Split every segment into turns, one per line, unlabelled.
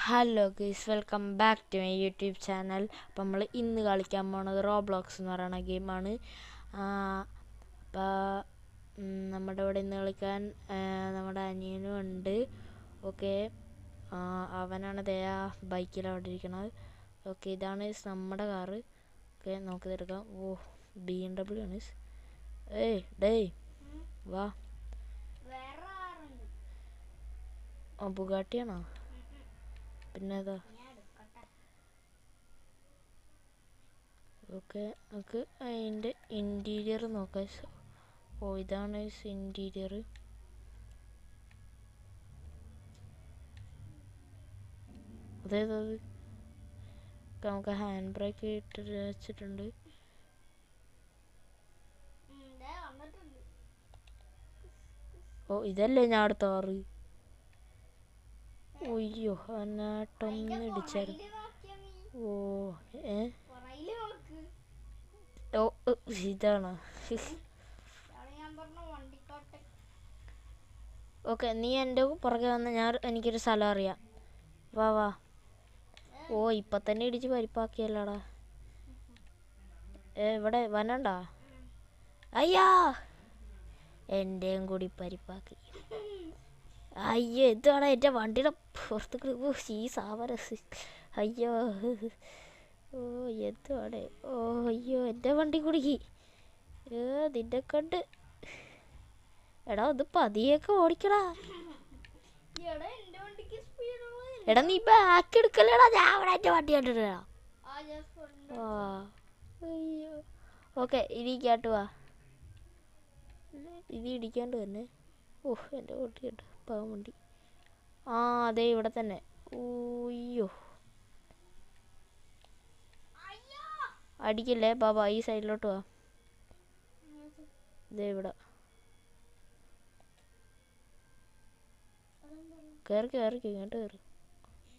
Hello guys, welcome back to my YouTube channel. അപ്പം നമ്മൾ ഇന്ന് കളിക്കാൻ പോണത് റോബ്ലോക്സ് എന്ന് പറയുന്ന ഗെയിമാണ്. അപ്പോൾ നമ്മുടെ ഇവിടെ ഇന്ന് കളിക്കാൻ നമ്മുടെ അനിയനും ഉണ്ട്. ഓക്കെ, അവനാണ് ദയാ ബൈക്കിൽ അവിടെ ഇരിക്കണത്. ഓക്കെ, ഇതാണ് നമ്മുടെ കാറ്. ഓക്കെ, നമുക്കിതെടുക്കാം. ഓ, BMW ആണ്. ഏയ് ഡേയ് വാ. ബുഗാട്ടിയാണോ? പിന്നെ ഏതാ? ഓക്കെ, നമുക്ക് അതിൻ്റെ ഇൻറ്റീരിയർ നോക്കാം. ഓ, ഇതാണ് ഇൻറ്റീരിയർ. അതേതത്? നമുക്ക് ഹാൻഡ് ബ്രേക്ക് ഇട്ട് വെച്ചിട്ടുണ്ട്. ഓ, ഇതല്ലേ ഞാൻ അടുത്ത കാറ്. ഒയ്യോ, അന്നാട്ടൊന്ന് ഇടിച്ചായിരുന്നു. ഓ ഓ ഇതാണോ? ഓക്കെ, നീ എൻ്റെ പുറകെ വന്ന് എനിക്കൊരു സ്ഥലം അറിയാം. വാ വാ. ഓ, ഇപ്പം തന്നെ ഇടിച്ച് പരിപ്പാക്കിയല്ലോടാ. ഇവിടെ വനണ്ടാ? അയ്യോ, എൻ്റെയും കൂടി പരിപ്പാക്കി. അയ്യോ, എന്താണ് എൻ്റെ വണ്ടിയുടെ പുറത്ത് ഈ സാവരസ്. അയ്യോ, ഓ എന്തുവാണ്. ഓ അയ്യോ, എൻ്റെ വണ്ടി കുടുങ്ങി. നിന്നെ കൊണ്ട്. എടാ, ഒന്ന് പതിയൊക്കെ ഓടിക്കടാ. എടാ, നീ ബാക്ക് എടുക്കല്ലേടാ. ഞാൻ അവിടെ എൻ്റെ വണ്ടി കണ്ടിട്ടാ. അയ്യോ, ഓക്കെ, ഇരിക്കാട്ട് വാ. ഇത് ഇടിക്കാണ്ട് തന്നെ. ഓഹ്, എൻ്റെ വണ്ടി കേട്ടോ, പാവം വണ്ടി. അതെ, ഇവിടെ തന്നെ. ഓയ്യോ, അടിക്കില്ലേ ബാബാ. ഈ സൈഡിലോട്ട് വാ. ഇതേ ഇവിടെ കയറി ഇങ്ങോട്ട് കയറി.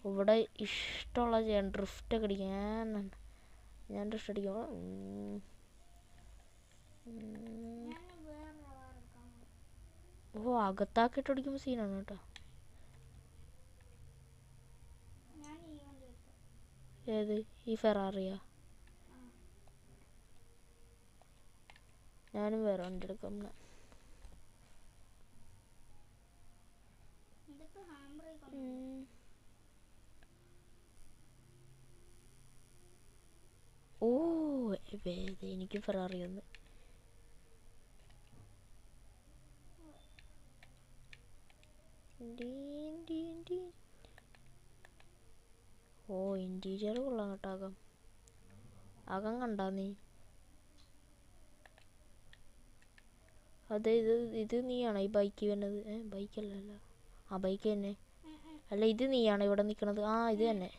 ഇവിടെ ഇഷ്ടമുള്ള ചെയ്യാൻ ഡ്രിഫ്റ്റൊക്കെ അടിക്കാൻ. ഞാൻ ഡ്രിഫ്റ്റ് അടിക്കുമ്പോൾ ഓ, അകത്താക്കിയിട്ട് അടിക്കുമ്പോൾ സീനാണ് കേട്ടോ. ഏത്? ഈ ഫെറാറിയാ? ഞാനും വേറെ വണ്ടി എടുക്കാം. ഓ, എനിക്ക് ഫെറാറി ഒന്ന്. ഓ, ഇൻറ്റീരിയർ കൊള്ളാം കേട്ടോ. അകം കണ്ടാ നീ? അതെ, ഇത് നീയാണോ ഈ ബൈക്ക് വരുന്നത്? ബൈക്കല്ലല്ലോ. ബൈക്ക് തന്നെ. അല്ല, ഇത് നീയാണോ ഇവിടെ നിൽക്കണത്? ഇത് തന്നെ.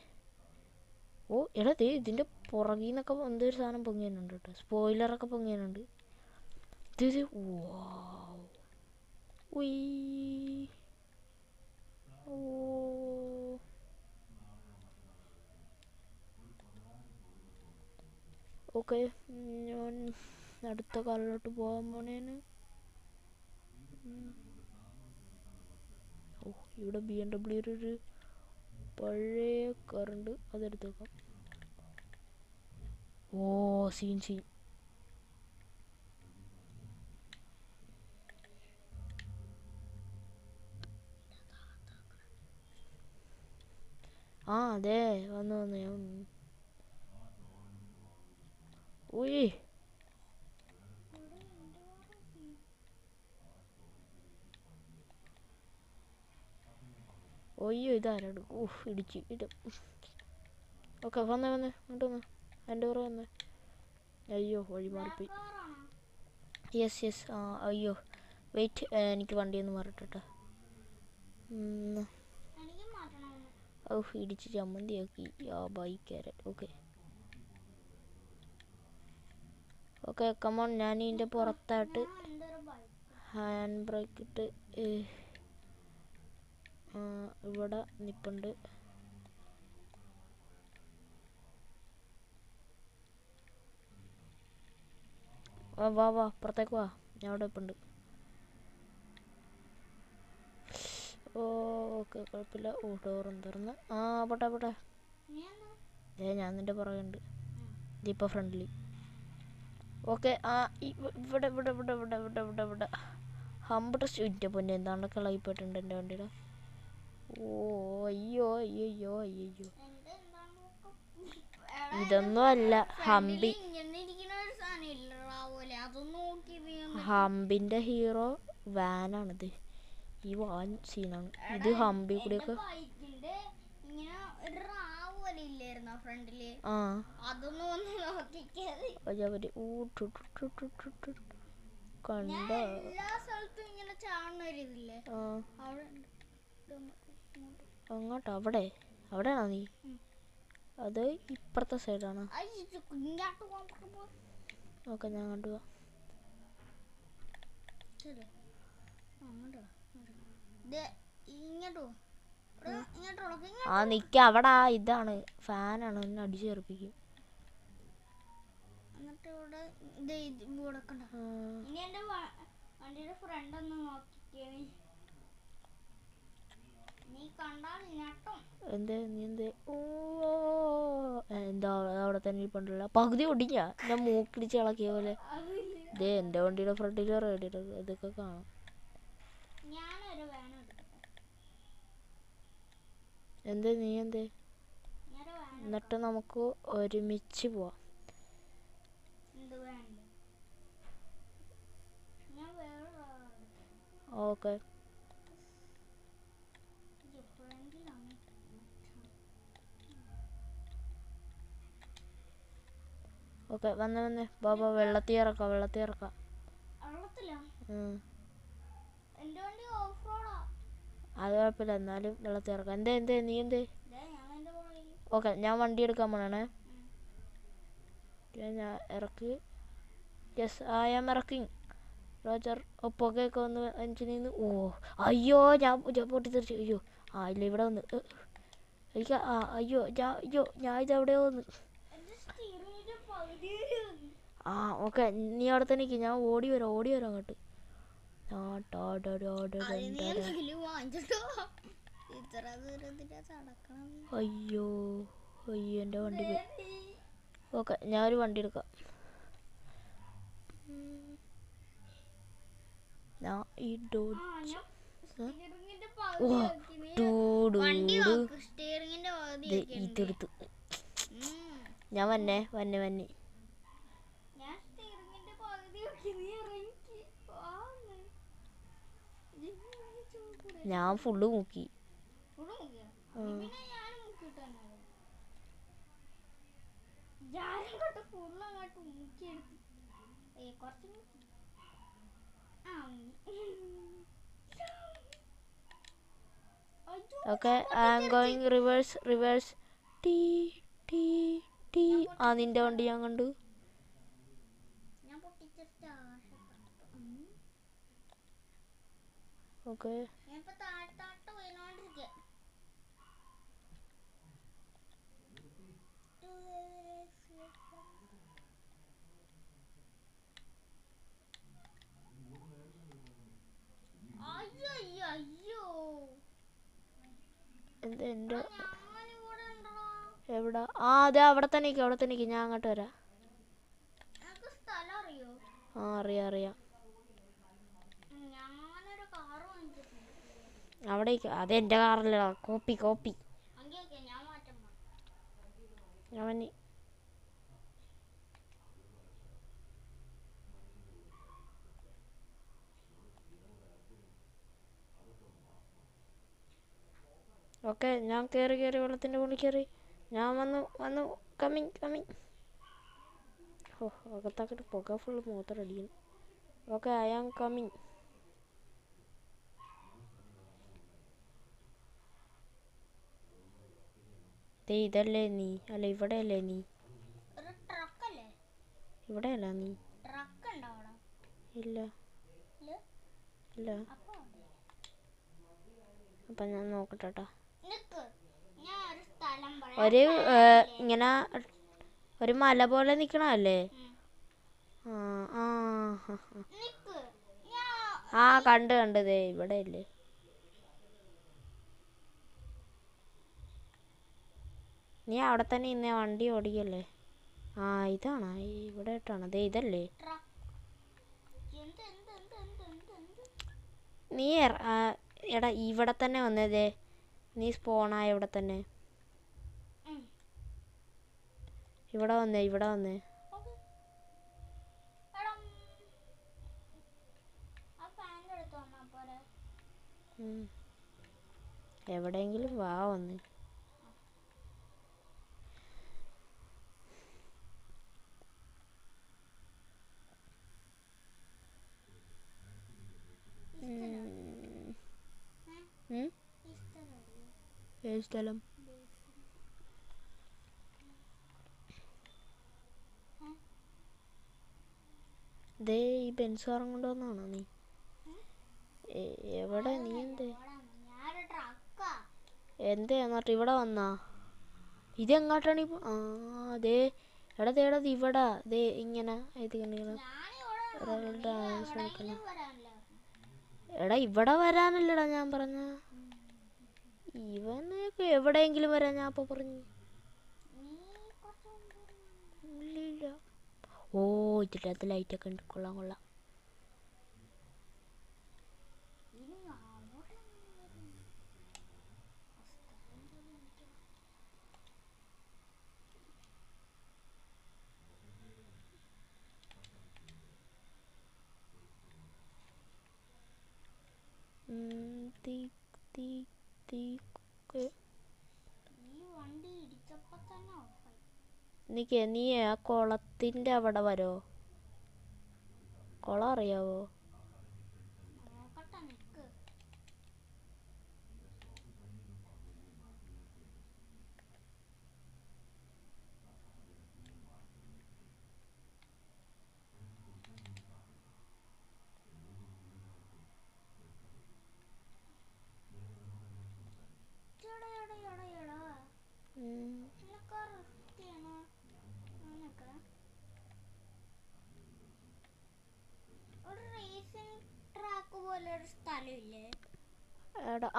ഓ എടാ, ഇതിൻ്റെ പുറകിൽ നിന്നൊക്കെ എന്തൊരു സാധനം പൊങ്ങിയാനുണ്ട് കേട്ടോ. സ്പോയിലറൊക്കെ പൊങ്ങിയാനുണ്ട്. ഇത് ഓക്കെ, ഞാൻ അടുത്ത കാലിലോട്ട് പോകാൻ പോണേന്. ഓ, ഇവിടെ BMW ഒരു പഴയ കാറുണ്ട്, അതെടുത്തേക്കാം. ഓ, സീൻ. അതെ, വന്നു ഞാൻ. ഉയ്, ഒയ്യോ, ഇതാരാണ്? ഇടിച്ച് ഇത്. ഓക്കെ, വന്നേ ഇങ്ങോട്ട് വന്ന്. എൻ്റെ പുറകെ വന്നേ. അയ്യോ, വഴി മാറിപ്പോയി. യെസ്. അയ്യോ, വെയിറ്റ്, എനിക്ക് വണ്ടി ഒന്ന് മാറട്ടെ. ഇടിച്ച് ചമ്മന്തിയാക്കി ബൈക്കാരൻ. ഓക്കെ കമോൺ, ഞാൻ ഇതിൻ്റെ പുറത്തായിട്ട് ഹാൻഡ് ബ്രേക്ക് ഇട്ട് ഇവിടെ നിൽപ്പുണ്ട്. വാ പുറത്തേക്ക് വാ. ഞാൻ അവിടെ നിൽപ്പുണ്ട്. ഓ ഓക്കെ കുഴപ്പമില്ല. ഓ ഡോറും തുറന്ന്. ആ പോട്ടെ പോട്ടെ. ഞാൻ നിൻ്റെ പുറകുണ്ട്. ഇതിപ്പോൾ ഫ്രണ്ട്ലി. ഓക്കെ. ആ ഇവിടെ ഇവിടെ ഇവിടെ ഇവിടെ ഇവിടെ ഇവിടെ ഇവിടെ ഹമ്പ് ടെസ്റ്റ് പൊന്നെ എന്താണ് കളയിപ്പോയിട്ടുണ്ട് എൻ്റെ വണ്ടിയുടെ. ഓ അയ്യോ അയ്യോ അയ്യോ അയ്യോ. ഇതൊന്നും അല്ല ഹംപി. ഹംപിൻ്റെ ഹീറോ വാനാണിത്. ഈ വാൻ സീനാണ് ഇത്. ഹംപി കൂടിയൊക്കെ കണ്ടോ അങ്ങോട്ടോ? അവിടെയാണോ നീ? അത് ഇപ്പുറത്തെ സൈഡാണോ? ഓക്കെ ഞാൻ കണ്ടുപോവാ. ആ നിക്ക അവിടെ. ഇതാണ് ഫാനാണ്. എന്നെ അടിച്ചു തെറിപ്പിക്കും. എന്തേ നീ എന്തേ? ഓ എന്താ അവിടെ തന്നെ ഇരിപ്പുണ്ടല്ലോ. പകുതി ഒടിഞ്ഞ ഞാൻ മൂക്കിടിച്ച് ഇളക്കിയ പോലെ. ഇതേ എൻ്റെ വണ്ടിയുടെ ഫ്രണ്ടിൽ റേഡിയോ ഇതൊക്കെ കാണാം. എന്തേ നീ എന്തേ? എന്നിട്ട് നമുക്ക് ഒരുമിച്ച് പോവാം. ഓക്കെ ഓക്കെ വന്നേ ബാബാ. വെള്ളത്തിൽ ഇറക്കാം. അത് കുഴപ്പമില്ല. എന്നാലും വെള്ളത്തിൽ ഇറക്കാം. എന്തേ നീ എന്തേ? ഓക്കെ ഞാൻ വണ്ടി എടുക്കാൻ പോണേ. ഞാൻ ഇറക്കി. യെസ് ഐ ആം ഇറക്കിങ്. റോജർ. പുകയൊക്കെ വന്ന് എഞ്ചിനിൽ നിന്ന്. ഓ അയ്യോ ഞാൻ പൊട്ടിത്തെറിച്ചു. അയ്യോ ആ ഇല്ല ഇവിടെ വന്ന് എനിക്ക്. അയ്യോ ഞാൻ ഇതെവിടെയോ വന്ന്. ആ ഓക്കെ നീ അവിടെ തന്നെ നിൽക്കും. ഞാൻ ഓടി വരാം അങ്ങോട്ട്. അയ്യോ എൻ്റെ വണ്ടി പോയി. ഓക്കെ ഞാൻ ഒരു വണ്ടി എടുക്കാം. ഈ ഡോഡ്ജ് ഇതെടുത്ത് ഞാൻ വന്നെ. ഞാൻ ഫുള്ള് മുക്കി. Okay I am going reverse. ടീ ആ നിന്റെ വണ്ടി ഞാൻ കണ്ടു. ഓക്കെ എൻ്റെ എവിടാ? ആ അതെ അവിടെ തന്നെ നിൽക്കും. ഞാൻ അങ്ങോട്ട് വരാം. ആ അറിയാം. അവിടെ അതെൻ്റെ കാറല്ല. കോപ്പി ഞാൻ വന്നി. ഓക്കെ ഞാൻ കയറി വെള്ളത്തിൻ്റെ മുകളിൽ കയറി. ഞാൻ വന്നു കമ്മിങ്. ഓ അകത്താക്കിട്ട് പുക ഫുള്ള് മൂത്രടിക്കുന്നു. Okay I am coming. ഇതല്ലേ നീ? അല്ല ഇവിടെയല്ലേ നീ? ഇവിടെയല്ല നീ? ഇല്ല അപ്പം ഞാൻ നോക്കട്ടെ. ഒരു ഇങ്ങനെ ഒരു മല പോലെ നിക്കണല്ലേ? ആ കണ്ടതേ ഇവിടെ അല്ലേ? നീ അവിടെ തന്നെ ഇന്നേ വണ്ടി ഓടിക്കല്ലേ. ആ ഇതാണോ ഇവിടെ ഇട്ടാണ് ദേ ഇതല്ലേ നീ എടാ ഇവിടെ തന്നെ വന്നതേ. നീ സ്പോണായ ഇവിടെ തന്നെ. ഇവിടെ വന്നേ ഇവിടെ വന്നേ. എവിടെയെങ്കിലും വാ വന്ന്. ഏത് സ്ഥലം? ദേ ഈ ബെൻസ് കാറും കൊണ്ടുവന്നാണോ നീ? എവിടെ നീ എന്തേ എന്നിട്ട് ഇവിടെ വന്നാ? ഇതെങ്ങോട്ടാണ് ആ ദേ എടാ തേടാ ഇവിടെ ദേ ഇങ്ങനെ എടാ ഇവിടെ വരാനല്ലടാ ഞാൻ പറഞ്ഞ. ഇവനൊക്കെ എവിടെയെങ്കിലും വരാൻ ഞാൻ അപ്പൊ പറഞ്ഞു. ഇല്ല. ഓ ഇതിനകത്ത് ലൈറ്റൊക്കെ ഉണ്ട്. കൊള്ളാം കൊള്ളാം. നീ ആ കുളത്തിൻ്റെ അവിടെ വരോ? കുളം അറിയാവോ?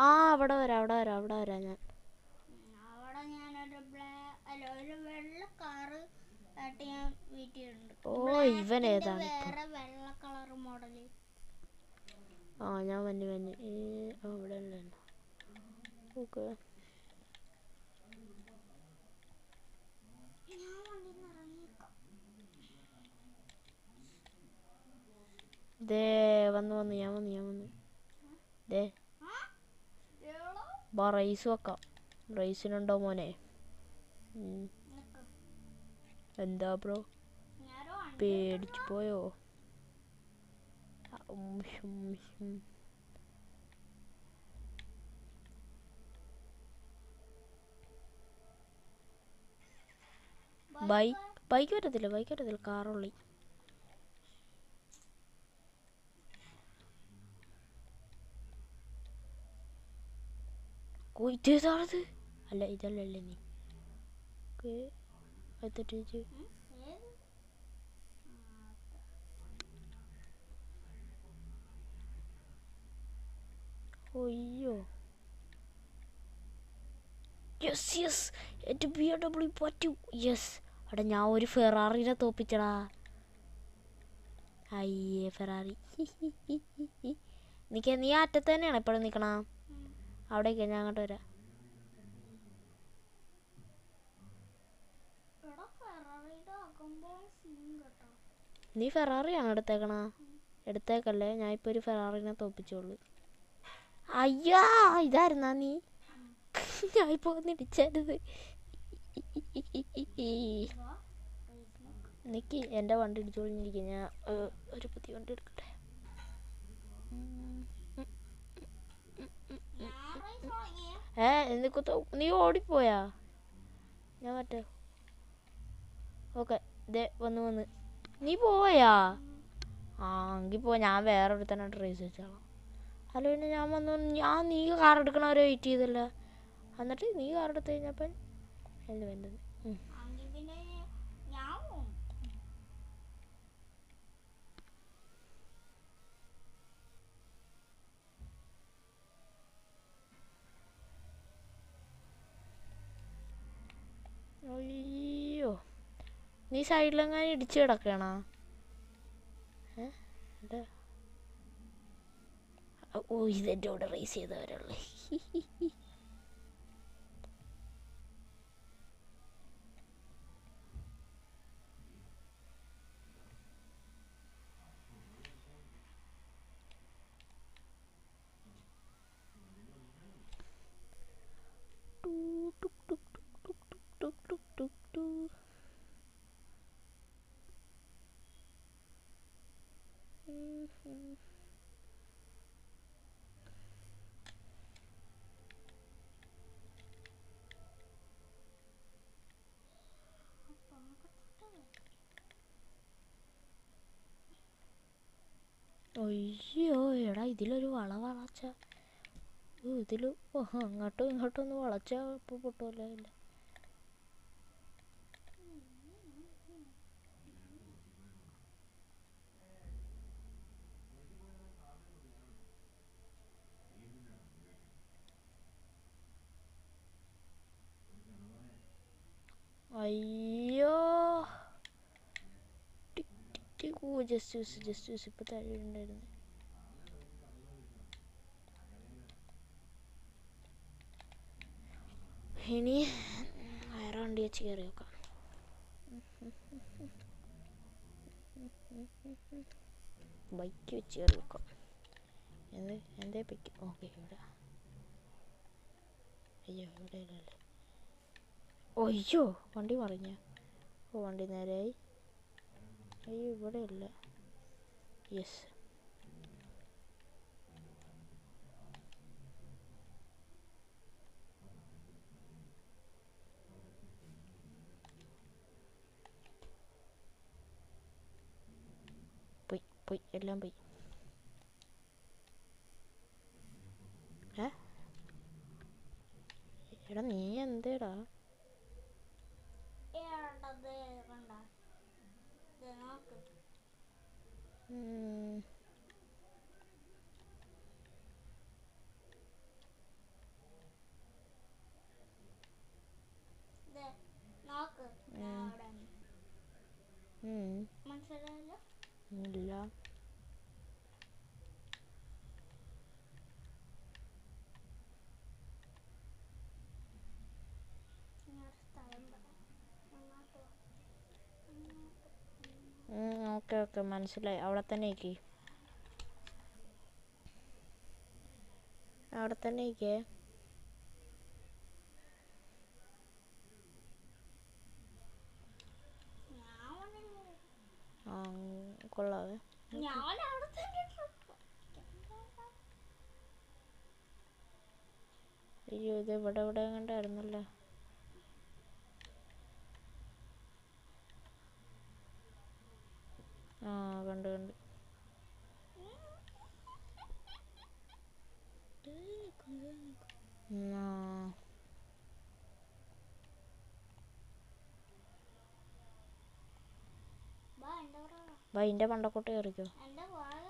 ആ അവിടെ വരാം അവിടെ വരാം അവിടെ വരാം ഞാൻ. ഓ ഇവൻ ഏതാണ്? ആ ഞാൻ വന്നി അവിടെ അല്ലേ. ഓക്കെ ദേ വന്നു ഞാൻ വന്നു ദേ ബാ റൈസ് വെക്കാം. റൈസിനുണ്ടോ മോനെ? എന്താ ബ്രോ പേടിച്ചു പോയോ? ബൈക്ക് വരത്തില്ല കാറുള്ളി. ഇതേതാണത്? അല്ല ഇതല്ലല്ലേ നീ ഒയ്യോ യെസ് എൻ്റെ BMW പറ്റൂ. യെസ് എടാ ഞാൻ ഒരു ഫെറാറിനെ തോപ്പിച്ചടാ. അയ്യേ ഫെറാറി. നീ അറ്റത്ത് തന്നെയാണ് എപ്പോഴും നിൽക്കണ? അവിടേക്ക് ഞാൻ അങ്ങോട്ട് വരാം. നീ ഫെറാറിയാണോ എടുത്തേക്കല്ലേ. ഞാൻ ഇപ്പോൾ ഒരു ഫെറാറിനെ തോപ്പിച്ചോളൂ. അയ്യാ ഇതായിരുന്നാ നീ? ഞാൻ ഇപ്പോൾ വന്നിടിച്ചത്. നിക്ക് എൻ്റെ വണ്ടി ഇടിച്ചോളിഞ്ഞിരിക്കും. ഞാൻ ഒരു പുതിയ വണ്ടി എടുക്കട്ടെ. നീ ഓടിപ്പോയാ? ഞാൻ മറ്റേ ഓക്കെ ദേ വന്ന് നീ പോയാ? ആ എങ്കിൽ ഞാൻ വേറൊരു തന്നെ റേസ് വെച്ചോളാം. അല്ല പിന്നെ ഞാൻ നീ കാർ എടുക്കണവരെ വെയിറ്റ് ചെയ്തല്ല. എന്നിട്ട് നീ കാർ എടുത്ത് കഴിഞ്ഞപ്പോൾ എന്ത് വേണ്ടത്? അയ്യോ, നീ സൈഡിലെങ്ങാനും ഇടിച്ച് കിടക്കണോ? ഓ, ഇതെൻ്റെ കൂടെ റേസ് ചെയ്തവരല്ലേ. അയ്യോ, എടാ ഇതിലൊരു വളച്ച ഇതിൽ അങ്ങോട്ടും ഇങ്ങോട്ടും ഒന്ന് വളച്ചാ ഇപ്പോൾ പൊട്ടുമല്ലോ. ഇല്ല, അയ്യോ, ജസ്റ്റ് യൂസ് ഇപ്പം താഴെ ഉണ്ടായിരുന്നു. ഇനി വേറെ വണ്ടി വെച്ച് കയറി നോക്കാം. ബൈക്ക് വെച്ച് കയറി നോക്കാം. എന്തേ ബൈക്ക്? ഓക്കെ, ഇവിടെ. അയ്യോ, ഇവിടെ ഇല്ലല്ലേ. അയ്യോ, വണ്ടി മറിഞ്ഞ. ഓ, വണ്ടി നേരെയായി. അയ്യോ, ഇവിടെ ഇല്ല. യെസ്, പോയി, എല്ലാം പോയി. എടാ, നീ എന്തേടാ? ഇല്ല, ഓക്കെ മനസ്സിലായി. അവിടെ തന്നെ ഇരിക്കേ, അവിടെ തന്നെ ഇരിക്കേ. കൊള്ളാവേ. അയ്യോ, ഇത് ഇവിടെ കണ്ടായിരുന്നല്ലോ. കണ്ട് എൻ്റെ മണ്ടക്കോട്ട് കയറിക്കോ.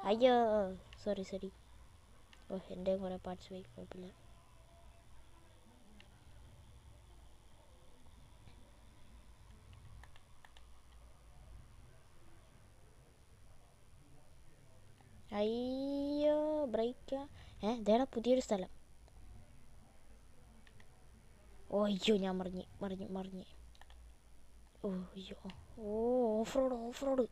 അയ്യോ, സോറി. ഓ, എൻ്റെ കുറേ പാർട്സ് പോയി, കുഴപ്പമില്ല. അയ്യോ, ബ്രേക്കാ. ഇതേടാ പുതിയൊരു സ്ഥലം. ഓ, അയ്യോ, ഞാൻ മറിഞ്ഞ്. ഓ, അയ്യോ, ഓഫ് റോഡ്.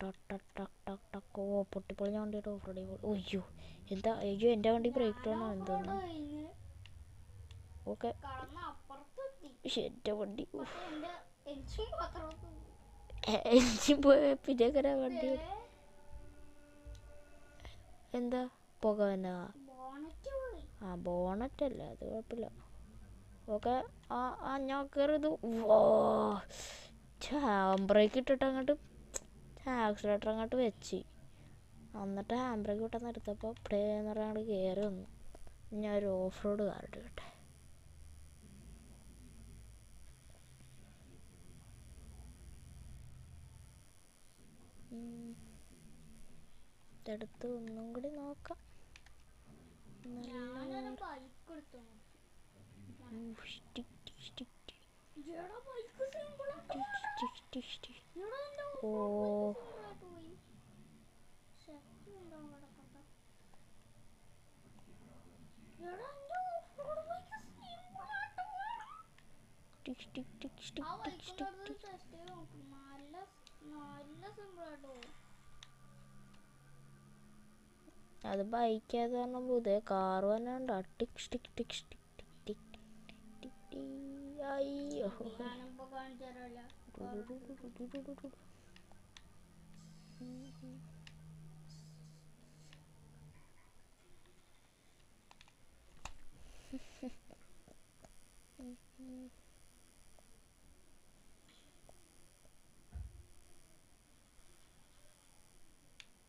ടക്ക്. ഓ, പൊട്ടിപ്പൊളിഞ്ഞ വണ്ടിയുടെ ഓഫ് റോഡ്. അയ്യോ, എന്താ? അയ്യോ, എൻ്റെ വണ്ടി ബ്രേക്ക് ഡൗൺ ആണ് എന്തോന്നു. ഓക്കെ, എൻ്റെ വണ്ടി എൻജിൻ പോയ പിന്നെ എങ്ങനെ വണ്ടി? എന്താ പുക വന്നാ? ബോണറ്റല്ലേ, അത് കുഴപ്പമില്ല. ഓക്കെ, ഞാൻ കയറിയത്. ഹാൻഡ് ബ്രേക്ക് ഇട്ടിട്ട് അങ്ങോട്ട് ആക്സിലേറ്റർ അങ്ങോട്ട് വെച്ച്, എന്നിട്ട് ഹാൻഡ് ബ്രേക്ക് ഇട്ടെന്ന് എടുത്തപ്പോൾ ഇവിടെയെന്ന് പറഞ്ഞാൽ അങ്ങോട്ട് കയറി വന്നു. ഞാൻ ഒരു ഓഫ് റോഡ് കാറിട്ട് കേട്ടെ. ഇതെടുത്ത് ഒന്നും കൂടി നോക്കാം. ടിഷ് ടിഷ്.
ഇവിടെ എന്റെ
ഓ
simple ആയിട്ട് പോയി. ശക്തി ഉണ്ടോ കിടക്കട്ടെ. ഇവിടെ എന്റെ off-road bike simple ആയിട്ട് പോയി.
ടിഷ് ടിഷ് ടിഷ്
ആ
ടിഷ് ടിഷ്
ബൈക്കിന്റെ
ടിഷ്
അടുത്ത്
ടിഷ്.
ടെസ്റ്റ് ചെയ്ത് നോക്കും. നല്ല സിമ്പിൾ ആയിട്ട് പോകും.
അത് ബൈക്കായത് കാരണം പുതിയ കാറ് തന്നെ ഉണ്ടോ? ടിക്സ് ടിക് ടിക്സ് ടിക് ടിക് ടിക് ടിക് ടി. അയ്യോ
ഞാനിപ്പോ കാണിച്ചു തരാമല്ലോ.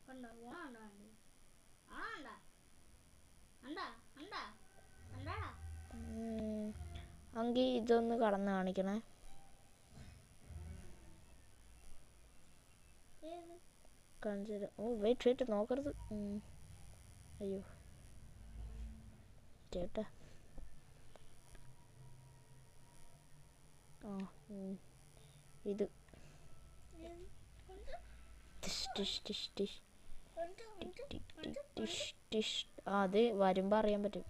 കണ്ടോ? ആണ്ടാ ആണ്ടാ അണ്ടാ അണ്ടാ അണ്ടാടാ.
അങ്കി ഇതൊന്ന് കടന്ന് കാണിക്കണേ.
ഏത്
കാണിച്ചു തരാം. ഓ വെയിറ്റ് നോക്കരുത്. അയ്യോ ചേട്ടാ. ആ ഇത് ടിഷ് ടിഷ് ടിഷ് ടിഷ് ടിക് ടിക് ടിക് ടിഷ് ടിഷ്. ആ അത് വരുമ്പോൾ അറിയാൻ പറ്റും.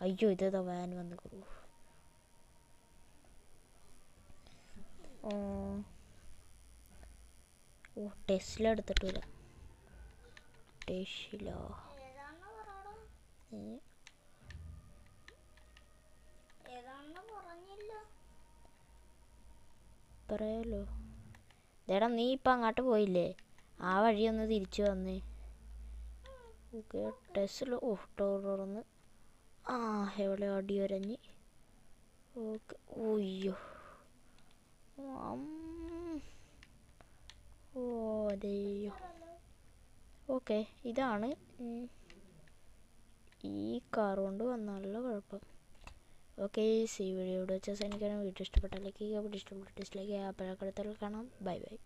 അയ്യോ ഇതേതാ വാൻ വന്നു. ഓ ടെസ്ല എടുത്തിട്ട് വരാം. ടെസ്ല
ഏതാണെന്ന് പറയടാ. ഏതാണെന്ന് പറഞ്ഞില്ല.
പറയാലോ. ദേടാ നീ ഇപ്പം അങ്ങോട്ട് പോയില്ലേ? ആ വഴി ഒന്ന് തിരിച്ചു വന്നേ. Okay Tesla. ഓ ഡോർ തുറന്ന്. ആ എവിടെ അടി വരഞ്ഞ്. ഓക്കെ. ഓയ്യോ ഓ അതെയോ. ഓക്കെ ഇതാണ് ഈ കാർ കൊണ്ട് വന്നാലുള്ള കുഴപ്പം. ഓക്കെ ഈ വീഡിയോ ഇവിടെ വെച്ചാൽ എനിക്കാണ് വീഡിയോ ഇഷ്ടപ്പെട്ടാലേക്ക് ഇഷ്ടപ്പെട്ട ഡിസ്ലൈക്ക് അപ്പോഴൊക്കെ കാണാം. Bye bye.